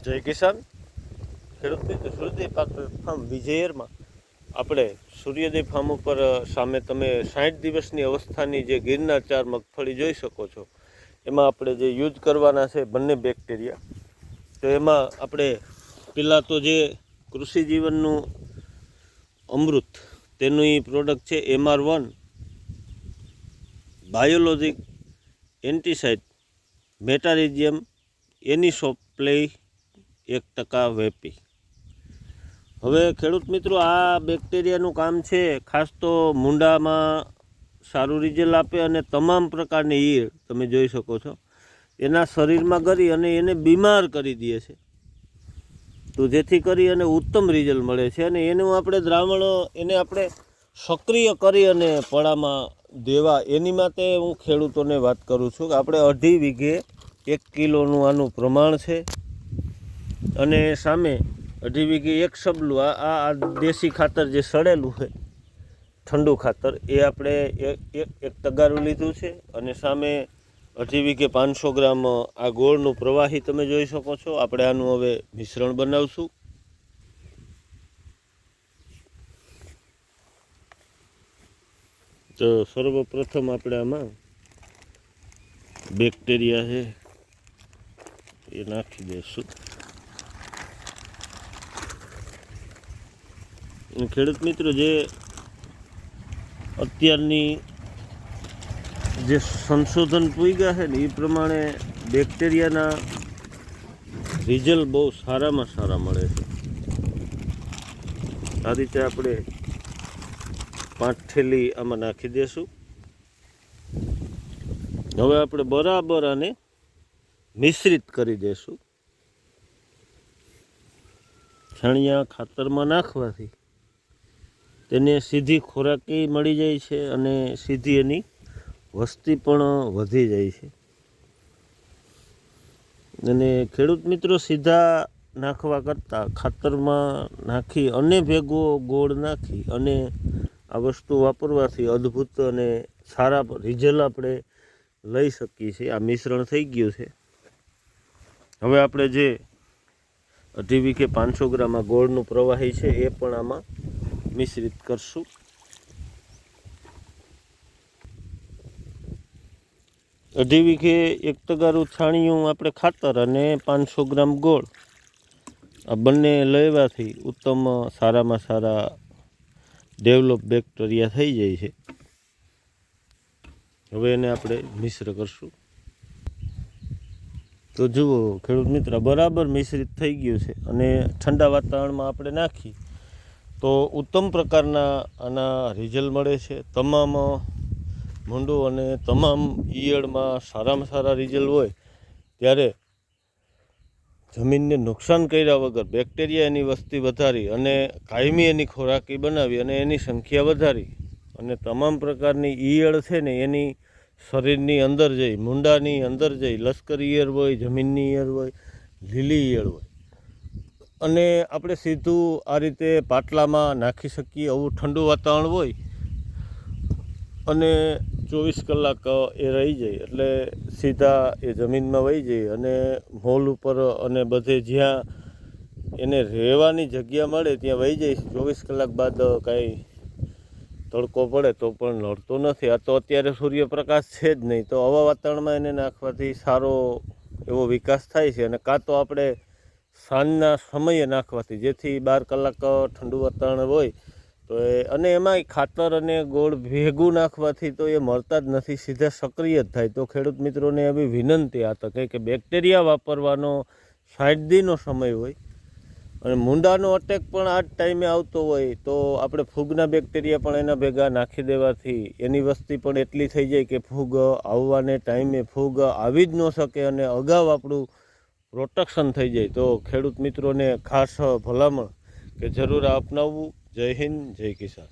જય કિસાન. ખેડૂત મિત્રો, સૂર્યદેવ પાક ફાર્મ વિજયરમાં આપણે સૂર્યદેવ ફાર્મ ઉપર સામે તમે 60 દિવસની અવસ્થાની જે ગિરનાર 4 મગફળી જોઈ શકો છો. એમાં આપણે જે યુઝ કરવાના છે બંને બેક્ટેરિયા. તો એમાં આપણે પહેલાં તો જે કૃષિ જીવનનું અમૃત તેની પ્રોડક્ટ છે MR1 બાયોલોજિક એન્ટીસાઇડ મેટારિઝિયમ એનિસોપ્લેય 1% વેપી. હવે ખેડૂત મિત્રો, આ બેક્ટેરિયાનું કામ છે ખાસ તો મૂંડામાં સારું રિઝલ્ટ આપે અને તમામ પ્રકારની ઈયળ તમે જોઈ શકો છો એના શરીરમાં કરી અને એને બીમાર કરી દે છે. તો જેથી કરી અને ઉત્તમ રિઝલ્ટ મળે છે અને એનું આપણે દ્રાવણ એને આપણે સક્રિય કરી અને પડામાં દેવા એની માટે હું ખેડૂતોને વાત કરું છું કે આપણે 2.5 વીઘે 1 કિલોનું આનું પ્રમાણ છે અને સામે 2.5 વીઘે 1 સબલું આ દેશી ખાતર જે સડેલું છે ઠંડુ ખાતર એ આપણે એક તગારું લીધું છે અને સામે 2.5 વીઘે 500 ગ્રામ આ ગોળનું પ્રવાહી તમે જોઈ શકો છો. આપણે આનું હવે મિશ્રણ બનાવશું. તો સર્વપ્રથમ આપણે આમાં બેક્ટેરિયા છે એ નાખી દઈશું. ખેડૂત મિત્રો, જે અત્યારની જે સંશોધન પૂગ્યા છે ને એ પ્રમાણે બેક્ટેરિયાના રિઝલ્ટ બહુ સારામાં સારા મળે છે. આ રીતે આપણે 5 થેલી આમાં નાખી દઈશું. હવે આપણે બરાબર આને મિશ્રિત કરી દઈશું. છાણિયા ખાતરમાં નાખવાથી તેને સીધી ખોરાકી મળી જાય છે અને સીધી એની વસ્તી પણ વધી જાય છે. અને ખેડૂત મિત્રો, સીધા નાખવા કરતાં ખાતરમાં નાખી અને ભેગો ગોળ નાખી અને આ વસ્તુ વાપરવાથી અદ્ભુત અને સારા રિઝલ્ટ આપણે લઈ શકીએ છીએ. આ મિશ્રણ થઈ ગયું છે. હવે આપણે જે 2.5 વીઘે 500 ગ્રામ આ ગોળનું પ્રવાહી છે એ પણ આમાં મિશ્રિત કરશું. અઢી વીઘે 1 તગારું છાણિયું આપણે ખાતર અને 500 ગ્રામ ગોળ આ બંને લેવાથી ઉત્તમ સારામાં સારા ડેવલપ બેક્ટેરિયા થઈ જાય છે. હવે એને આપણે મિશ્ર કરશું. તો જુઓ ખેડૂત મિત્ર, બરાબર મિશ્રિત થઈ ગયું છે અને ઠંડા વાતાવરણમાં આપણે નાખી તો ઉત્તમ પ્રકારના આના રિઝલ્ટ મળે છે. તમામ મૂંડું અને તમામ ઈયળમાં સારામાં સારા રિઝલ્ટ હોય ત્યારે જમીનને નુકસાન કર્યા વગર બેક્ટેરિયા એની વસ્તી વધારી અને કાયમી એની ખોરાકી બનાવી અને એની સંખ્યા વધારી અને તમામ પ્રકારની ઈયળ છે ને એની શરીરની અંદર જઈ, મૂંડાની અંદર જઈ, લશ્કરી ઈયળ હોય, જમીનની ઈયળ હોય, લીલી ઈયળ હોય અને આપણે સીધું આ રીતે પાટલામાં નાખી શકીએ. આવું ઠંડુ વાતાવરણ હોય અને 24 કલાક એ રહી જાય એટલે સીધા એ જમીનમાં વહી જાય અને મોલ ઉપર અને બધે જ્યાં એને રહેવાની જગ્યા મળે ત્યાં વહી જાય. 24 કલાક બાદ કાંઈ તડકો પડે તો પણ નડતો નથી. આ તો અત્યારે સૂર્યપ્રકાશ છે જ નહીં, તો આવા વાતાવરણમાં એને નાખવાથી સારો એવો વિકાસ થાય છે. અને કાં તો આપણે સાંજના સમયે નાખવાથી, જેથી 12 કલાક ઠંડુ વાતાવરણ હોય તો અને એમાંય ખાતર અને ગોળ ભેગું નાખવાથી તો એ મળતા જ નથી, સીધા સક્રિય જ થાય. તો ખેડૂત મિત્રોને એવી વિનંતી આ તકે કે બેક્ટેરિયા વાપરવાનો 60 દીનો સમય હોય અને મૂંડાનો અટેક પણ આ જ ટાઈમે આવતો હોય તો આપણે ફૂગના બેક્ટેરિયા પણ એના ભેગા નાખી દેવાથી એની વસ્તી પણ એટલી થઈ જાય કે ફૂગ આવવાને ટાઈમે ફૂગ આવી જ ન શકે અને અગાઉ આપણું પ્રોટેક્શન થઈ જાય. તો ખેડૂત મિત્રોને ખાસ ભલામણ કે જરૂર અપનાવવું. જય હિન્દ, જય કિસાન.